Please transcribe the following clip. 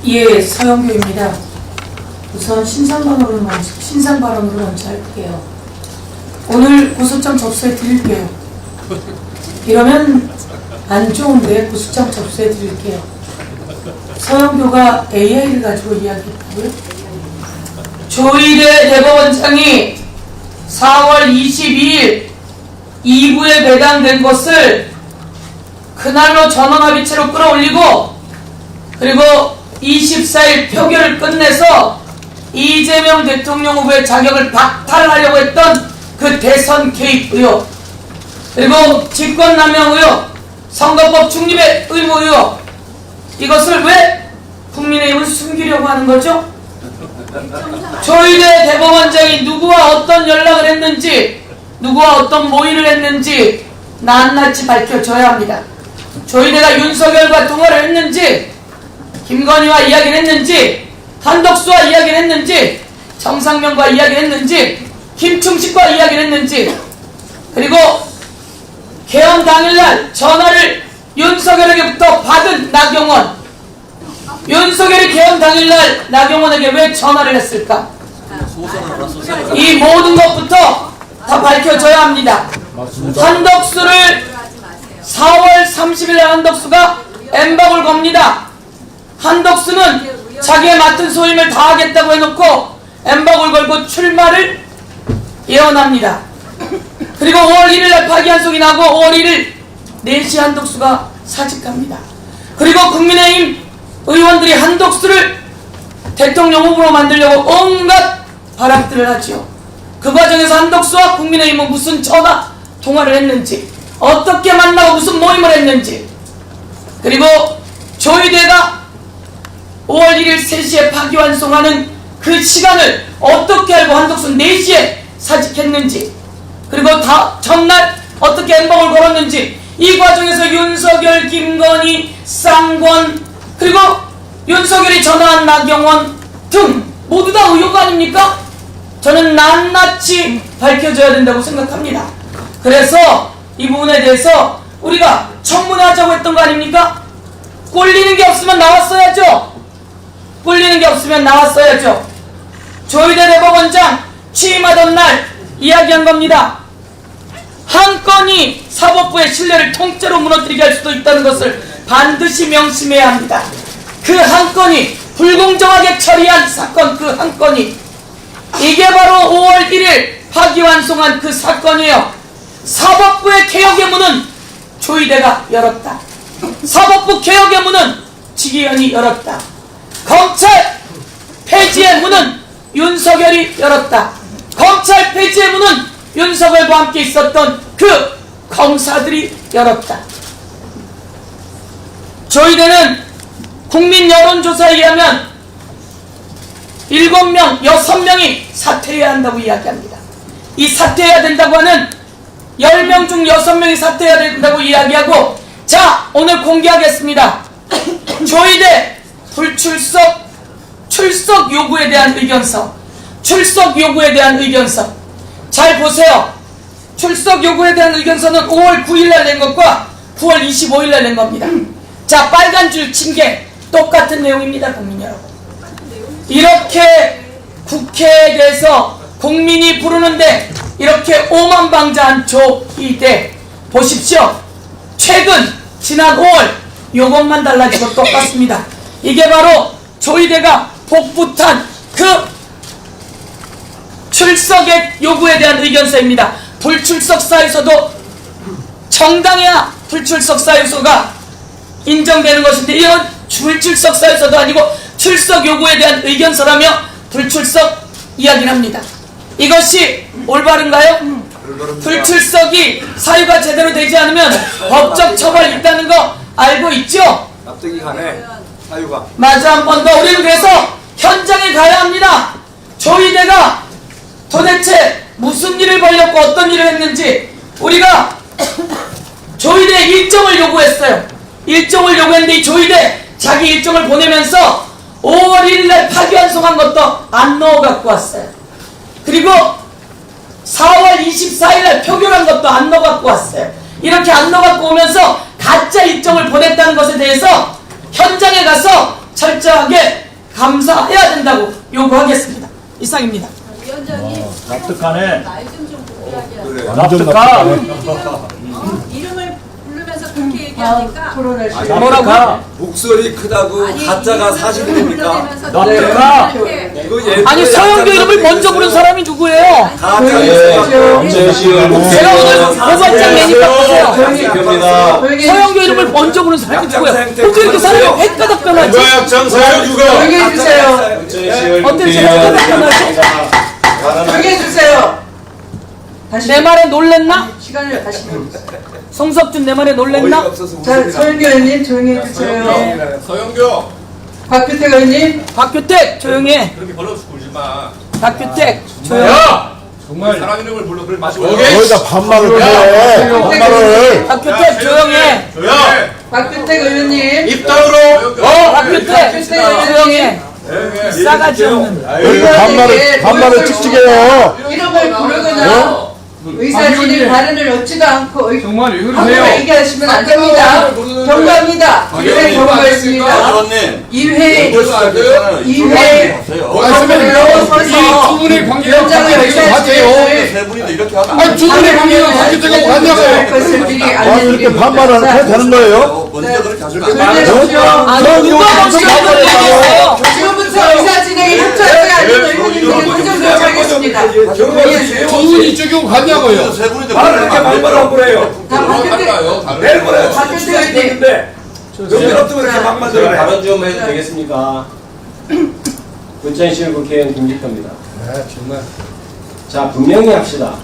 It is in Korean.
예, 서영교입니다. 우선 신상 발언으로 먼저 할게요. 오늘 고소장 접수해 드릴게요. 이러면 안 좋은데 고소장 접수해 드릴게요. 서영교가 AI를 가지고 이야기했다고요? 조희대 대법원장이 4월 22일 2부에 배당된 것을 그날로 전원합의체로 끌어올리고 그리고 24일 표결을 끝내서 이재명 대통령 후보의 자격을 박탈하려고 했던 그 대선 개입 의혹, 그리고 직권남용 의혹, 선거법 중립의 의무 의혹, 이것을 왜 국민의힘은 숨기려고 하는 거죠? 조희대 대법원장이 누구와 어떤 연락을 했는지, 누구와 어떤 모의를 했는지 낱낱이 밝혀져야 합니다. 조희대가 윤석열과 통화를 했는지, 김건희와 이야기를 했는지, 한덕수와 이야기를 했는지, 정상면과 이야기를 했는지, 김충식과 이야기를 했는지, 그리고 개헌 당일날 전화를 윤석열에게부터 받은 나경원, 윤석열이 개헌 당일날 나경원에게 왜 전화를 했을까? 이 모든 것부터 다 밝혀져야 합니다. 한덕수를 4월 30일 한덕수가 엠박을 겁니다. 한덕수는 자기의 맡은 소임을 다하겠다고 해놓고 엠박을 걸고 출마를 예언합니다. 그리고 5월 1일날 파기환송이 나고 5월 1일 4시 한덕수가 사직합니다. 그리고 국민의힘 의원들이 한덕수를 대통령 후보로 만들려고 온갖 발악들을 하지요. 그 과정에서 한덕수와 국민의힘은 무슨 전화 통화를 했는지, 어떻게 만나고 무슨 모임을 했는지, 그리고 조희대가 5월 1일 3시에 파기환송하는 그 시간을 어떻게 알고 한덕수 4시에 사직했는지, 그리고 전날 어떻게 엠박을 걸었는지, 이 과정에서 윤석열, 김건희, 쌍권, 그리고 윤석열이 전화한 나경원 등 모두 다 의혹 아닙니까? 저는 낱낱이 밝혀져야 된다고 생각합니다. 그래서 이 부분에 대해서 우리가 청문회하자고 했던 거 아닙니까? 꼴리는 게 없으면 나왔어야죠. 꼴리는 게 없으면 나왔어야죠. 조희대 대법원장 취임하던 날 이야기한 겁니다. 한 건이 사법부의 신뢰를 통째로 무너뜨리게 할 수도 있다는 것을 반드시 명심해야 합니다. 그 한 건이 불공정하게 처리한 사건, 그 한 건이 이게 바로 5월 1일 파기환송한 그 사건이에요. 사법부의 개혁의 문은 조희대가 열었다. 사법부 개혁의 문은 지기현이 열었다. 검찰 폐지의 문은 윤석열이 열었다. 검찰 폐지의 문은 윤석열과 함께 있었던 그 검사들이 열었다. 조희대는 국민 여론조사에 의하면 7명, 6명이 사퇴해야 한다고 이야기합니다. 이 사퇴해야 된다고 하는 10명 중 6명이 사퇴해야 된다고 이야기하고, 자, 오늘 공개하겠습니다. 조희대 출석 요구에 대한 의견서. 출석 요구에 대한 의견서. 잘 보세요. 출석 요구에 대한 의견서는 5월 9일날 낸 것과 9월 25일날 낸 겁니다. 자, 빨간 줄 친 게 똑같은 내용입니다, 국민 여러분. 이렇게 국회에 대해서 국민이 부르는데 이렇게 오만방자한 조희대 보십시오. 최근 지난 5월 요것만 달라지고 똑같습니다. 이게 바로 조희대가 복붙한 그 출석의 요구에 대한 의견서입니다. 불출석 사유서도 정당해야 불출석 사유서가 인정되는 것인데, 이건 불출석 사유서도 아니고 출석 요구에 대한 의견서라며 불출석 이야기를 합니다. 이것이 올바른가요? 불출석이 사유가 제대로 되지 않으면 법적 처벌이 있다는 거 알고 있죠? 납득이 가네, 사유가. 맞아, 한 번 더. 우리는 그래서 현장에 가야 합니다. 조희대가 도대체 무슨 일을 벌였고 어떤 일을 했는지 우리가 조희대 일정을 요구했어요. 일정을 요구했는데 이 조희대 자기 일정을 보내면서 5월 1일날 파기환송한 것도 안 넣어 갖고 왔어요. 그리고 4월 24일날 표결한 것도 안 넣어 갖고 왔어요. 이렇게 안 넣어 갖고 오면서 가짜 일정을 보냈다는 것에 대해서 현장에 가서 철저하게 감사해야 된다고 요구하겠습니다. 이상입니다. 위원장님, 납득하네. 말좀 공개하게 그래. 하세요. 납득하. 이름을 부르면서 그렇게 얘기하니까 뭐라고요? 목소리 크다고 가짜가 사실이 됩니까? 납득하. 아니 서영교 이름을 먼저 부른 사람이 누구예요? 제가 오늘 고관장 내니까 보세요. 서영교 이름을 먼저 부른 사람이 누구예요? 어떻게 이렇게 사람이 헷가닥 변하지? 조용히 해주세요. 어떻게 이렇게 헷가닥 변하지? 조용히 해주세요. 다시 내 말에 놀랬나? 시간을 다시. 송석준 내 말에 놀랬나? 자, 서영교 의원님 조용히 해주세요. 서영교 박규택 의원님. 박규택 조용히 해. 그렇게 걸러서 굴지 마. 박규택 조용히 해. 정말 사람 이름을 불러 그래 마시고. 거기다 반말을 해. 반말을. 박규택 조용히 해. 조용해. 박규택 의원님. 입 다물어. 박규택 조용히 해. 싸가지 없는. 반말을 찍찍해요. 이름을 부르거나 의사 진행 발언을 얻지도 않고 정말 왜 함부로 얘기하시면 안 됩니다. 경고합니다. 1회 경고했습니다. 2회 넘어서서 위원장을 의사진행을 아니 두 분의 관계가 관계자가 관계가 것을 미리 이렇게 알려드립니다. 반말을 해도 되는 거예요? 아니 누가 먼저 반말을 얘기했어요? 지금부터 의사 진행이 협조하지 않는 의원님들은 행정 조치하겠습니다. 두 분이 이쪽이고 관계하고요. 말을 이렇게 반말을 해요. 내일 모레 박규택 의원님. 여기 없으면 이렇게 막만들어. 발언 좀 해도 되겠습니까? 문천실 국회의원 김기표입니다. 네, 정말. 자, 분명히 합시다.